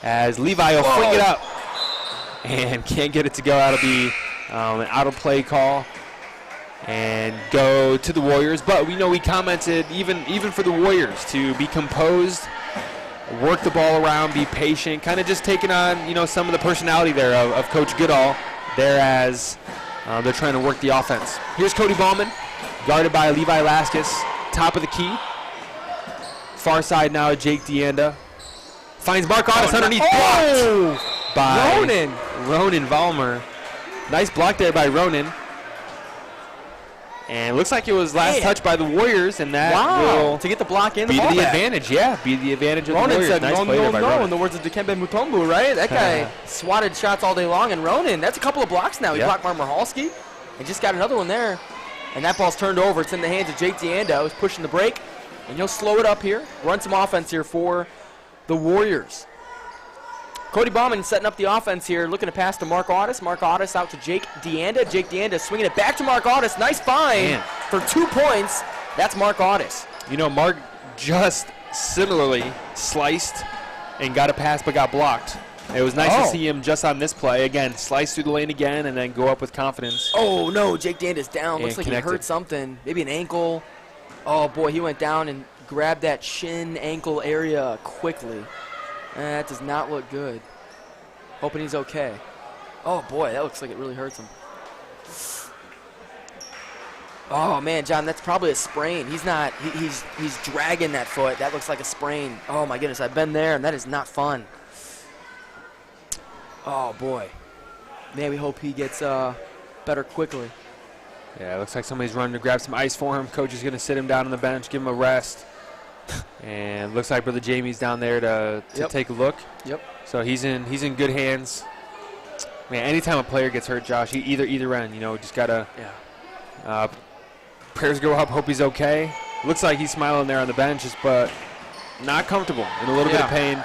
As Levi will fling it up. And can't get it to go. That'll be an out-of-play call. And go to the Warriors. But we know we commented, even for the Warriors, to be composed, work the ball around, be patient, kind of just taking on, you know, some of the personality there of Coach Goodall there as they're trying to work the offense. Here's Cody Ballman, guarded by Levi Laskus, top of the key. Far side now, Jake Deanda. Finds Mark Audis underneath, blocked by Ronan Valmer. Nice block there by Ronan. And looks like it was last touch by the Warriors, and that will to get the block in, be the ball the back. advantage. Yeah, be the advantage of Ronan the Warriors. said, Nice no, play there by no, Ronan. in the words of Dikembe Mutombo, right? That guy swatted shots all day long, and Ronan, that's a couple of blocks now. He blocked Mark Marhalski and just got another one there. And that ball's turned over. It's in the hands of Jake Deanda, who's pushing the break. And he'll slow it up here, run some offense here for the Warriors. Cody Bauman setting up the offense here, looking to pass to Mark Audis. Mark Audis out to Jake Deanda. Jake Deanda swinging it back to Mark Audis. Nice find for 2 points. That's Mark Audis. You know, Mark just similarly sliced and got a pass but got blocked. It was nice to see him just on this play. Again, slice through the lane again and then go up with confidence. Oh, no, Jake Deanda's down. Looks like connected. he hurt something, maybe an ankle. Oh, boy, he went down and grabbed that shin ankle area quickly. That does not look good. Hoping he's okay. Oh, boy, that looks like it really hurts him. Oh, man, John, that's probably a sprain. He's not, he's dragging that foot. That looks like a sprain. Oh, my goodness, I've been there, and that is not fun. Oh, boy. Man, we hope he gets better quickly. Yeah, it looks like somebody's running to grab some ice for him. Coach is going to sit him down on the bench, give him a rest. And looks like Brother Jamie's down there to take a look. Yep. So he's in good hands. Man, anytime a player gets hurt, Josh, either end, just gotta prayers go up. Hope he's okay. Looks like he's smiling there on the bench, but not comfortable, in a little bit of pain.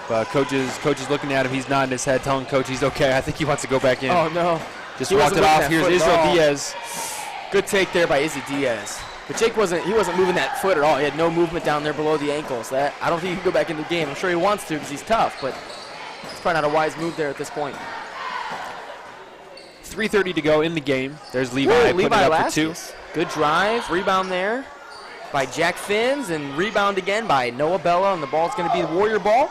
But coach is looking at him. He's nodding his head, telling coach he's okay. I think he wants to go back in. Oh no! Just walked it off. Here's Israel Diaz. Good take there by Izzy Diaz. But Jake wasn't moving that foot at all. He had no movement down there below the ankles. I don't think he can go back in the game. I'm sure he wants to because he's tough, but it's probably not a wise move there at this point. 3:30 to go in the game. There's Levi putting it up for 2. Good drive, rebound there by Jack Finns, and rebound again by Noah Bella, and the ball's going to be the Warrior ball.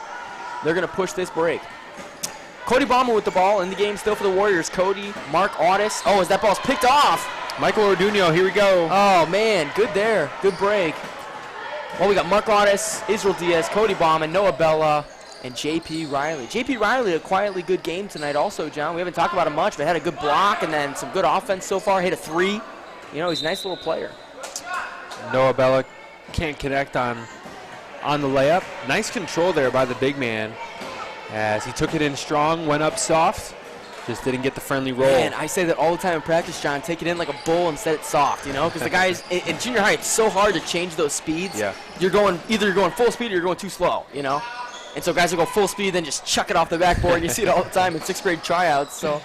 They're going to push this break. Cody Bauman with the ball in the game still for the Warriors. Cody, Mark Audis. Oh, as that ball's picked off. Michael Orduno, here we go. Oh, man, good there. Good break. Well, we got Mark Audis, Israel Diaz, Cody Bauman, Noah Bella, and J.P. Riley. J.P. Riley, a quietly good game tonight also, John. We haven't talked about him much, but had a good block and then some good offense so far. Hit a 3. He's a nice little player. Noah Bella can't connect on the layup. Nice control there by the big man as he took it in strong, went up soft, just didn't get the friendly roll. Man, I say that all the time in practice, John. Take it in like a bull and set it soft, because the guys in junior high, it's so hard to change those speeds. Yeah. Either you're going full speed or you're going too slow, And so guys will go full speed, then just chuck it off the backboard. You see it all the time in 6th grade tryouts. So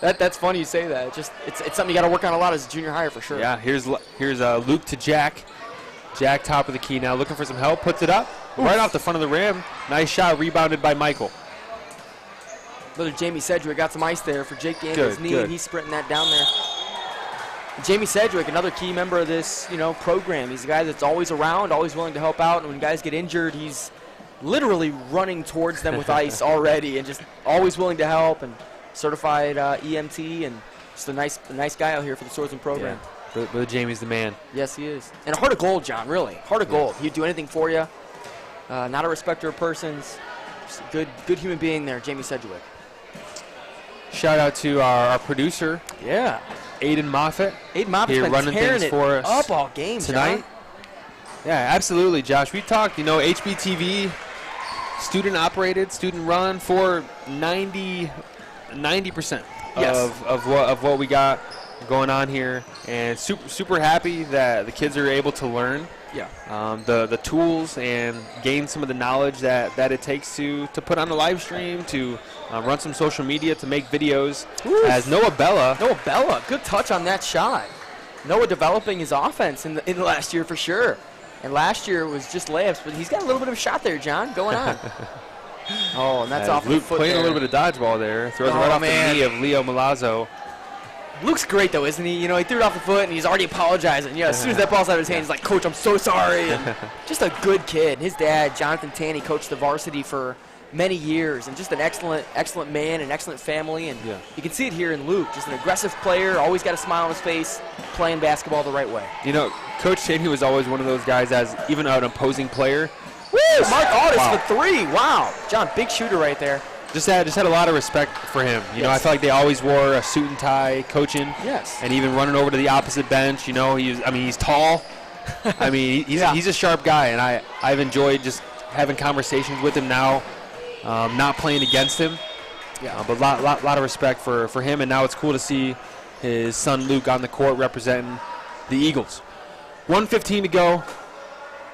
that's funny you say that. It's something you got to work on a lot as a junior hire for sure. Yeah, here's Luke to Jack. Jack top of the key now, looking for some help, puts it up. Right off the front of the rim. Nice shot, rebounded by Michael. Brother Jamie Sedgwick got some ice there for Jake Daniels' knee, and he's sprinting that down there. Jamie Sedgwick, another key member of this, program. He's a guy that's always around, always willing to help out, and when guys get injured, he's literally running towards them with ice already, and just always willing to help, and certified EMT, and just a nice guy out here for the Swordsman program. Yeah. Brother Jamie's the man. Yes, he is. And a heart of gold, John, really. Heart of gold. He'd do anything for you. Not a respecter of persons. Just a good human being there, Jamie Sedgwick. Shout out to our producer. Yeah. Aiden Moffitt. Aiden Moffitt's been running tearing things it for us up all game tonight. John. Yeah, absolutely, Josh. We talked, HBTV, student operated, student run for 90% Yes. of what we got going on here, and super happy that the kids are able to learn the tools and gain some of the knowledge that it takes to put on a live stream, to run some social media, to make videos. Oof. As Noah Bella, good touch on that shot. Noah developing his offense in the last year for sure. And last year was just layups, but he's got a little bit of a shot there, John, going on. And that's off Luke the foot playing there. a little bit of dodgeball there. Throws it right off the knee of Leo Malazzo. Luke's great, though, isn't he? He threw it off the foot, and he's already apologizing. As soon as that ball's out of his hand, he's like, Coach, I'm so sorry. And just a good kid. His dad, Jonathan Tanny, coached the varsity for many years, and just an excellent man, an excellent family. And you can see it here in Luke. Just an aggressive player, always got a smile on his face, playing basketball the right way. Coach Tanny was always one of those guys as even an opposing player. Woo! Mark Audis for 3. Wow. John, big shooter right there. Just had a lot of respect for him. I feel like they always wore a suit and tie coaching. Yes. And even running over to the opposite bench. He's tall. He's a sharp guy, and I've enjoyed just having conversations with him now, not playing against him. Yeah. But lot of respect for him, and now it's cool to see his son Luke on the court representing the Eagles. 1:15 to go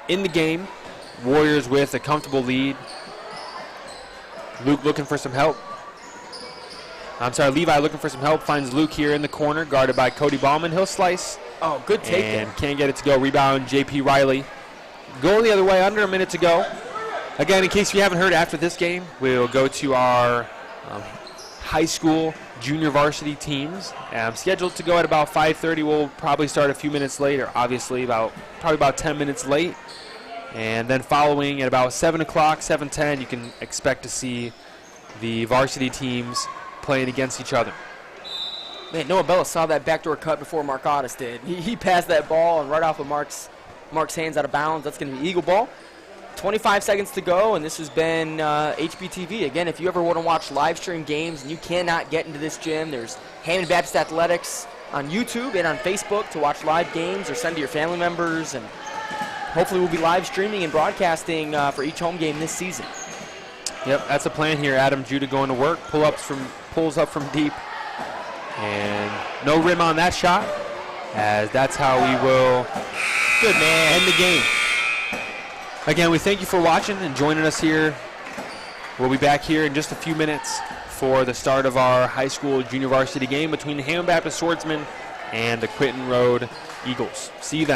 in the game. Warriors with a comfortable lead. Luke looking for some help. Levi looking for some help. Finds Luke here in the corner, guarded by Cody Bauman. He'll slice. Oh, good take and there. Can't get it to go. Rebound, J.P. Riley. Going the other way, under a minute to go. Again, in case you haven't heard, after this game, we'll go to our high school junior varsity teams. Scheduled to go at about 5:30. We'll probably start a few minutes later, obviously, probably about 10 minutes late. And then following at about 7 o'clock, 7:10, you can expect to see the varsity teams playing against each other. Man, Noah Bella saw that backdoor cut before Mark Audis did. He passed that ball, and right off of Mark's hands out of bounds. That's going to be Eagle ball. 25 seconds to go, and this has been HBTV. Again, if you ever want to watch live stream games and you cannot get into this gym, there's Hammond Baptist Athletics on YouTube and on Facebook to watch live games or send to your family members, and hopefully we'll be live streaming and broadcasting for each home game this season. Yep, that's a plan here. Adam Judah going to work, pulls up from deep, and no rim on that shot, as that's how we will end the game. Again, we thank you for watching and joining us here. We'll be back here in just a few minutes for the start of our high school junior varsity game between the Hammond Baptist Swordsmen and the Quinton Road Eagles. See you then.